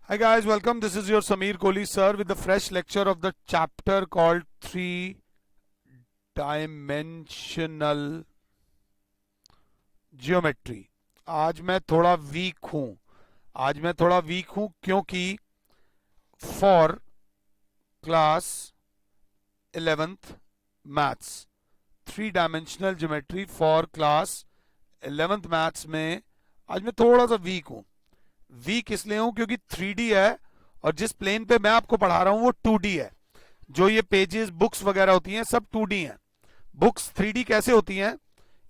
Hi guys, welcome. This is your Sameer Kohli sir with the fresh lecture of the chapter called Three Dimensional Geometry. आज मैं थोड़ा week हूं क्योंकि for class 11th maths 3 dimensional geometry for class 11th maths में आज मैं थोड़ा सा वीक इसलिए हूं क्योंकि 3D है और जिस प्लेन पे मैं आपको पढ़ा रहा हूं वो 2D है। जो ये पेजेस बुक्स वगैरह होती हैं सब 2D हैं। बुक्स 3D कैसे होती हैं?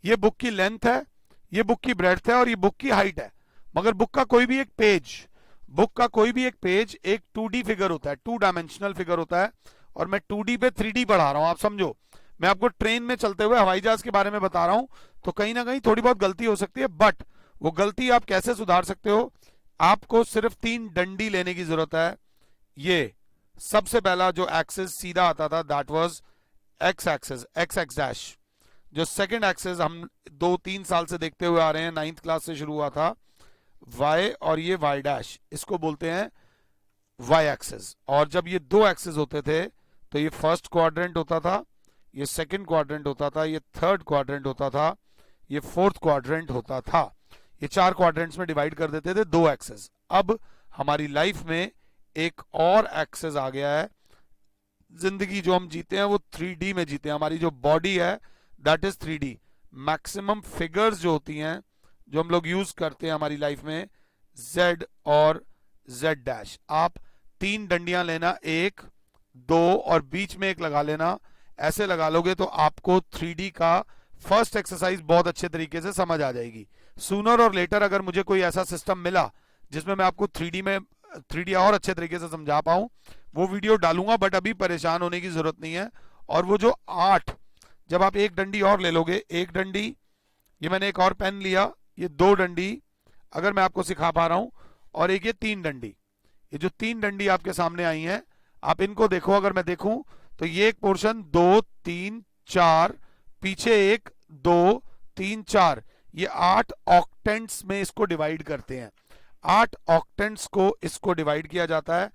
ये बुक की लेंथ है, ये बुक की ब्रेड्थ है और ये बुक की हाइट है। मगर बुक का कोई भी एक पेज एक 2D फिगर होता है, 2 डायमेंशनल फिगर होता है और मैं 2D पे 3D पढ़ा रहा हूं। आप समझो, मैं आपको ट्रेन में चलते हुए हवाई जहाज के बारे में बता रहा हूं तो कहीं ना कहीं थोड़ी बहुत गलती हो सकती है, बट वो गलती आप कैसे सुधार सकते हो? आपको सिर्फ 3 डंडी लेने की जरूरत है। ये सबसे पहला जो एक्सिस सीधा आता था that was x axis, x x dash. जो सेकंड एक्सिस हम 2-3 साल से देखते हुए आ रहे हैं, 9th क्लास से शुरू हुआ था, वाई और ये वाई डैश, इसको बोलते हैं वाई एक्सिस। और जब ये 2 एक्सिस होते थे तो ये फर्स्ट क्वाड्रेंट होता था, ये सेकंड क्वाड्रेंट होता था, ये थर्ड क्वाड्रेंट होता था, ये फोर्थ क्वाड्रेंट होता था। ये 4 क्वाड्रेंट्स में डिवाइड कर देते थे 2 एक्सेस। अब हमारी लाइफ में एक और एक्सेस आ गया है। जिंदगी जो हम जीते हैं वो 3D में जीते हैं। हमारी जो बॉडी है that is 3D। Maximum figures जो होती हैं जो हम लोग यूज करते हैं हमारी लाइफ में, Z और Z डैश। आप 3 डंडियां लेना, 1, 2 और बीच में एक लगा लेना। ऐसे लगा लोगे तो आपको 3D का फर्स्ट एक्सरसाइज बहुत अच्छे तरीके से समझ आ जाएगी। सूनर और लेटर अगर मुझे कोई ऐसा सिस्टम मिला जिसमें मैं आपको 3D और अच्छे तरीके से समझा पाऊं, वो वीडियो डालूंगा, बट अभी परेशान होने की जरूरत नहीं है। और वो जो 8, जब आप एक डंडी और ले लोगे, एक डंडी, ये मैंने एक और पेन लिया, ये 2 डंडी अगर मैं आपको सिखा पा रहा हूं, और एक ये 3 डंडी। ये जो 3 डंडी आपके सामने आई हैं, आप इनको देखो। अगर मैं देखूं तो ये एक पोर्शन 2, 3, 4, पीछे 1, 2, 3, 4, ये 8 ऑक्टेंट्स में इसको डिवाइड करते हैं। 8 ऑक्टेंट्स को इसको डिवाइड किया जाता है।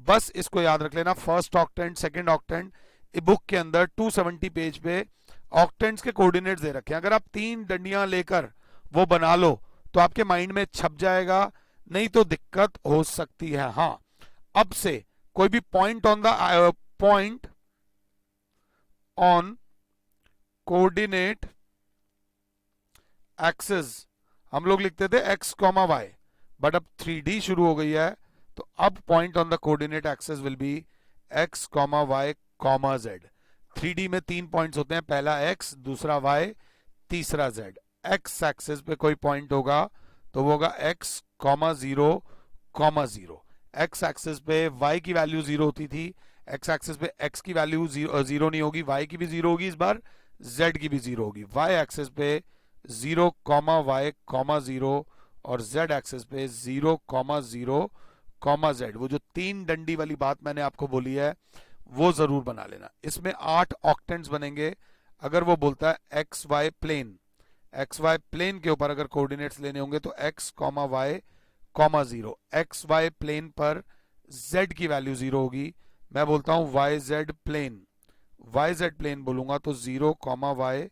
बस इसको याद रख लेना, first octant, second octant. Book के अंदर 270 पेज पे ऑक्टेंट्स के कोऑर्डिनेट्स दे रखे हैं। अगर आप 3 डंडियां लेकर वो बना लो तो आपके माइंड में छप जाएगा, नहीं तो दिक्कत हो सकती है। हाँ, अब से कोई भी पॉइंट ऑन कोऑर्डिनेट एक्सिस हम लोग लिखते थे x, y, बट अब 3D शुरू हो गई है तो अब point on the coordinate axis will be x, y, z। 3D में 3 पॉइंट्स होते हैं, पहला x, दूसरा y, तीसरा z। x एक्सिस पे कोई पॉइंट होगा तो वो होगा x, 0, 0। x एक्सिस पे y की वैल्यू 0 होती थी, x एक्सिस पे x की वैल्यू 0 नहीं होगी, y की भी 0 होगी, इस बार z की भी 0 होगी। y एक्सिस पे 0, y, 0 और z एक्सिस पे 0, 0, z। वो जो 3 डंडी वाली बात मैंने आपको बोली है वो जरूर बना लेना। इसमें 8 ऑक्टेंट्स बनेंगे। अगर वो बोलता है एक्स वाई प्लेन के ऊपर अगर कोऑर्डिनेट्स लेने होंगे तो x, y, 0। X y plane पर z की वैल्यू 0 होगी। मैं बोलता हूं YZ प्लेन बोलूंगा तो 0, y,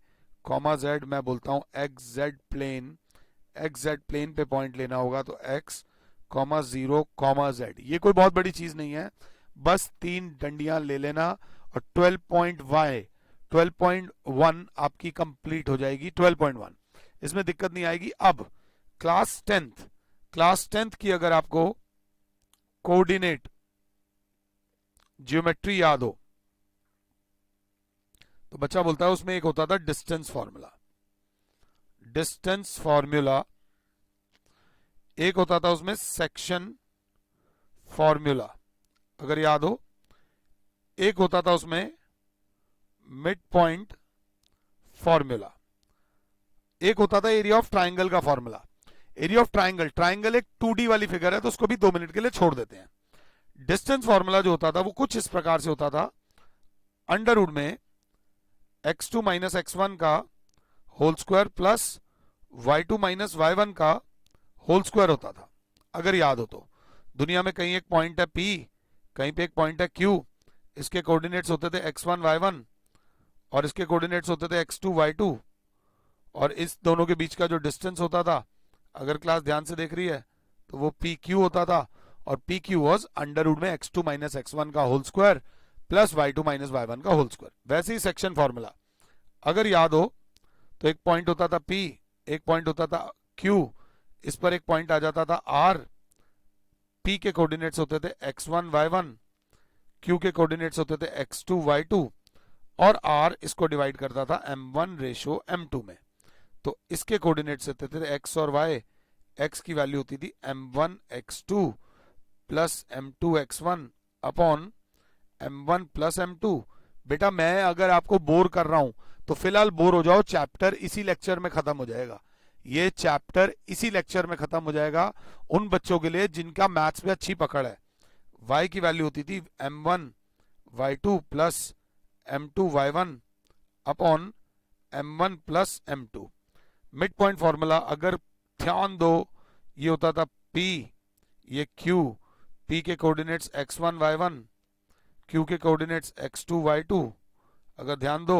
z। मैं बोलता हूं XZ प्लेन पे पॉइंट लेना होगा तो x, 0, z। ये कोई बहुत बड़ी चीज नहीं है, बस 3 डंडियां ले लेना और 12.1 आपकी कंप्लीट हो जाएगी। 12.1 इसमें दिक्कत नहीं आएगी। अब क्लास 10th की अगर आपको कोऑर्डिनेट ज्योमेट्री याद हो तो बच्चा बोलता है उसमें एक होता था डिस्टेंस फॉर्मूला, एक होता था उसमें सेक्शन फॉर्मूला अगर याद हो, एक होता था उसमें मिड पॉइंट फॉर्मूला, एक होता था एरिया ऑफ ट्राइंगल का फॉर्मूला। एरिया ऑफ ट्राइंगल एक 2D वाली फिगर है तो उसको भी 2 मिनट के लिए छोड़ देते हैं। डिस्टेंस फॉर्मूला जो होता था वो कुछ इस प्रकार से होता था, अंडर रूट में x2 माइनस x1 का whole square plus y2 minus y1 का होल स्क्वायर होता था, अगर याद हो तो। दुनिया में कहीं एक पॉइंट है P, कहीं पे एक पॉइंट है Q, इसके कोऑर्डिनेट्स होते थे x1 y1 और इसके कोऑर्डिनेट्स होते थे x2 y2, और इस दोनों के बीच का जो डिस्टेंस होता था, अगर क्लास ध्यान से देख रही है तो वो PQ होता था, और PQ वाज अंडर रूट में x2 माइनस x1 का whole square plus y2 minus y1 का होल स्क्वायर। वैसे ही सेक्शन फॉर्मूला अगर याद हो तो एक पॉइंट होता था P, एक पॉइंट होता था Q, इस पर एक पॉइंट आ जाता था R, P के कोऑर्डिनेट्स होते थे x1 y1, Q के कोऑर्डिनेट्स होते थे x2 y2, और R इसको डिवाइड करता था m1 रेशो m2 में। तो इसके कोऑर्डिनेट्स होते थे x और y, x की वैल्यू होती थी m1 x2 plus m2 x1 upon m1 plus m2। बेटा मैं अगर आपको बोर कर रहा हूं तो फिलहाल बोर हो जाओ, चैप्टर इसी लेक्चर में खत्म हो जाएगा, ये चैप्टर इसी लेक्चर में खत्म हो जाएगा उन बच्चों के लिए जिनका मैथ्स में अच्छी पकड़ है। y की वैल्यू होती थी m1 y2 plus m2 y1 upon m1 plus m2। Mid point formula अगर ध्यान दो, ये होता था P, ये Q, P के कोऑर्डिनेट्स x1 y1, Q के कोऑर्डिनेट्स x2 y2। अगर ध्यान दो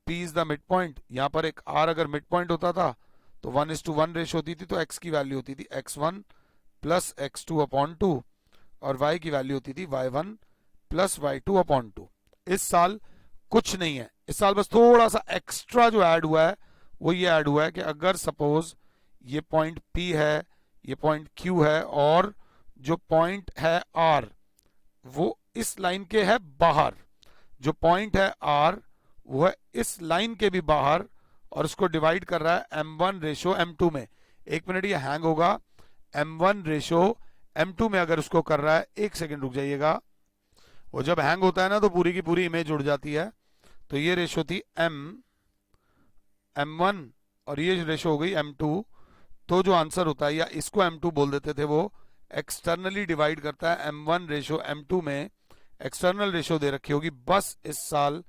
P is the mid point, यहां पर एक R अगर मिड पॉइंट होता था तो 1:1 रेशो होती थी, तो x की वैल्यू होती थी x1 प्लस x2 अपॉन 2, और y की वैल्यू होती थी y1 प्लस y2 अपॉन 2। इस साल कुछ नहीं है, इस साल बस थोड़ा सा एक्स्ट्रा जो ऐड हुआ है वो ये ऐड हुआ है कि अगर सपोज ये पॉइंट P है, ये पॉइंट Q है, और जो पॉइंट है R वो इस लाइन के है बाहर, जो पॉइंट है R वो है इस लाइन के भी बाहर, और उसको डिवाइड कर रहा है m1 रेशो m2 में। एक मिनट ये हैंग होगा, m1 रेशो m2 में अगर उसको कर रहा है, एक सेकंड रुक जाइएगा, वो जब हैंग होता है ना तो पूरी की पूरी इमेज उड़ जाती है। तो ये रेशो थी m1 और ये रेशो हो गई m2, तो जो आंसर होता है, या इसको m2 बोल देते थे, वो एक्सटर्नली डिवाइड करता है m1 रेशो m2 में। एक्सटर्नल रेशो दे रखी होगी, बस इस साल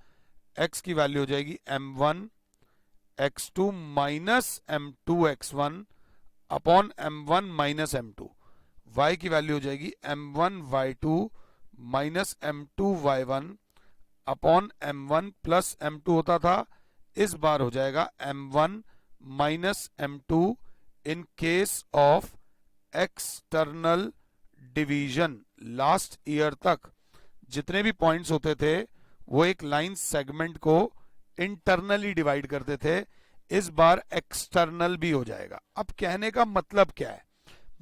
x की वैल्यू हो जाएगी m1 x2 minus m2 x1 upon m1 minus m2। y की वैल्यू हो जाएगी m1 y2 minus m2 y1 upon m1 plus m2 होता था, इस बार हो जाएगा m1 minus m2 in case of external division. Last year तक जितने भी पॉइंट्स होते थे वो एक लाइन सेगमेंट को इंटरनली डिवाइड करते थे, इस बार एक्सटर्नल भी हो जाएगा। अब कहने का मतलब क्या है,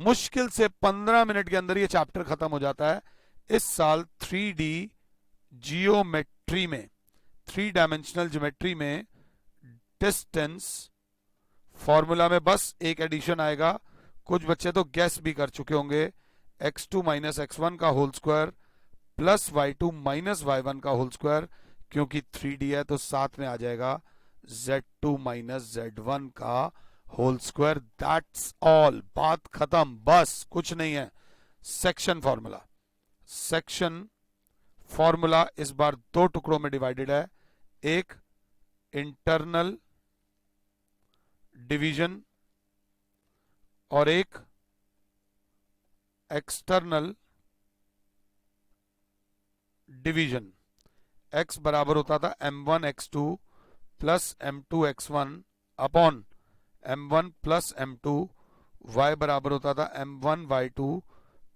मुश्किल से 15 मिनट के अंदर ये चैप्टर खत्म हो जाता है। इस साल 3D जियोमेट्री में, 3 डायमेंशनल ज्योमेट्री में डिस्टेंस फॉर्मूला में बस एक एडिशन आएगा, कुछ बच्चे तो गैस भी कर चुके होंगे, x2 माइनस x1 का whole square plus y2 minus y1 का होल स्क्वायर, क्योंकि 3D है तो साथ में आ जाएगा z2 माइनस z1 का होल स्क्वायर। दैट्स ऑल, बात खत्म, बस कुछ नहीं है। सेक्शन फॉर्मूला, सेक्शन फॉर्मूला इस बार दो टुकड़ों में डिवाइडेड है, एक इंटरनल डिवीजन और एक एक्सटर्नल डिवीजन। x बराबर होता था m1 x2 plus m2 x1 upon m1 plus m2, y बराबर होता था m1 y2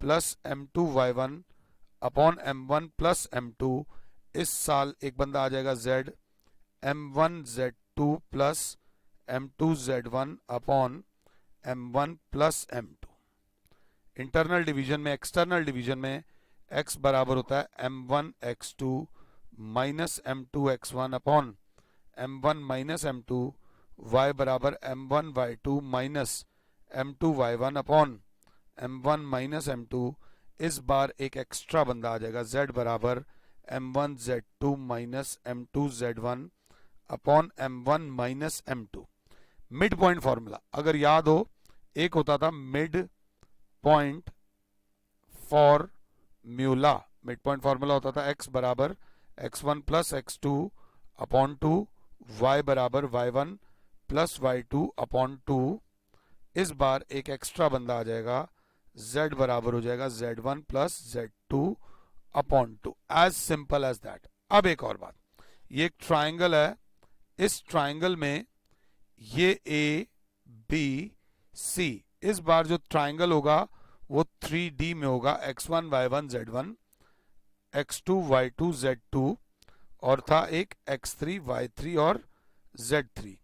plus m2 y1 upon m1 plus m2। इस साल एक बंदा आ जाएगा z, m1 z2 plus m2 z1 upon m1 plus m2। Internal division में, external division में x बराबर होता है m1 x2 minus m2 x1 upon m1 minus m2, y बराबर m1 y2 minus m2 y1 upon m1 minus m2। इस बार एक extra बंदा आ जाएगा, z बराबर m1 z2 minus m2 z1 upon m1 minus m2। Mid point formula अगर याद हो, एक होता था mid point formula, mid point formula होता था x बराबर x1 plus x2 upon 2, y बराबर y1 प्लस y2 अपॉन 2। इस बार एक एक्स्ट्रा बंदा आ जाएगा, z बराबर हो जाएगा z1 plus z2 upon 2, as simple as that. अब एक और बात, ये एक ट्राइंगल है, इस ट्राइंगल में ये ए बी सी, इस बार जो ट्राइंगल होगा वो 3D में होगा, x1 y1 z1, x2 y2 z2, और था एक x3 y3 और z3।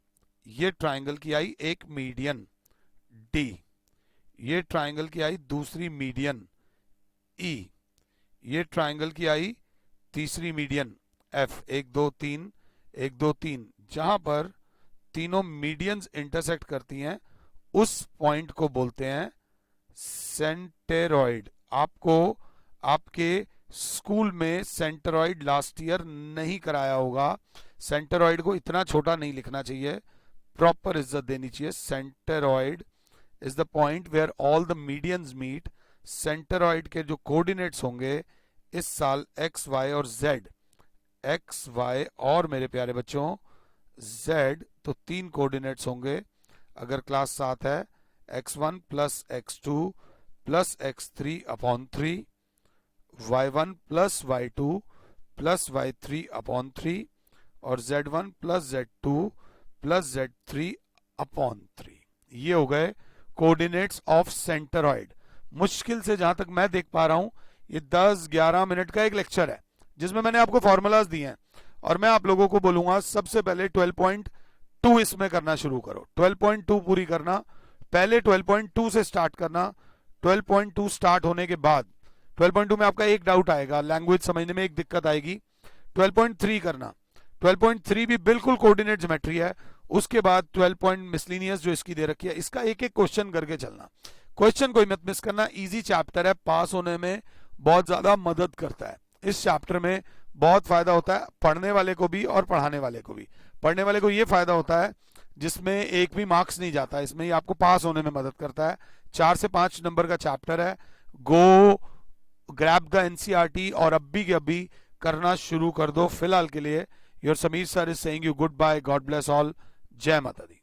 ये ट्राइंगल की आई एक मीडियन D, ये ट्राइंगल की आई दूसरी मीडियन E, ये ट्राइंगल की आई तीसरी मीडियन F, 1 2 3 1 2 3। जहां पर तीनों मीडियंस इंटरसेक्ट करती हैं उस पॉइंट को बोलते हैं सेंटेरॉइड। आपको आपके स्कूल में सेंटेरॉइड लास्ट ईयर नहीं कराया होगा, सेंटेरॉइड को इतना छोटा नहीं लिखना चाहिए, प्रॉपर इज्जत देनी चाहिए। Centroid is the point where all the medians meet. Centroid के जो कोऑर्डिनेट्स होंगे इस साल एक्स वाई और जेड, एक्स वाई और मेरे प्यारे बच्चों z, तो 3 कोऑर्डिनेट्स होंगे। अगर क्लास 7 है x1 plus x2 plus x3 upon 3, y1 plus y2 plus y3 upon 3, और z1 plus z2 plus z3 upon 3। ये हो गए कोऑर्डिनेट्स ऑफ सेंटेरॉइड। मुश्किल से जहां तक मैं देख पा रहा हूं ये 10-11 मिनट का एक लेक्चर है जिसमें मैंने आपको फॉर्मूलाज दिए हैं, और मैं आप लोगों को बोलूंगा सबसे पहले 12.2 इसमें करना शुरू करो। 12.2 पूरी करना, पहले 12.2 से स्टार्ट करना। 12.2 स्टार्ट होने के बाद 12.2 में आपका एक डाउट आएगा, लैंग्वेज समझने में एक दिक्कत आएगी। 12.3 करना, 12.3 भी बिल्कुल कोऑर्डिनेट ज्योमेट्री है। उसके बाद 12 मिसलिनियस जो इसकी दे रखी है, इसका एक एक क्वेश्चन करके चलना। क्वेश्चन कोई मत मिस करना, इजी चैप्टर है, पास होने में बहुत ज्यादा मदद करता है। इस चैप्टर में बहुत फायदा होता है पढ़ने वाले को भी और पढ़ाने वाले को भी। पढ़ने वाले को ये फायदा होता है जिसमें एक भी मार्क्स नहीं जाता, इसमें ही आपको पास होने में मदद करता है। 4 से 5 नंबर का चैप्टर है। गो ग्रैब द एनसीईआरटी और अभी के अभी करना शुरू कर दो। फिलहाल के लिए your Sameer sir is saying you good bye, God bless all, जय माता दी।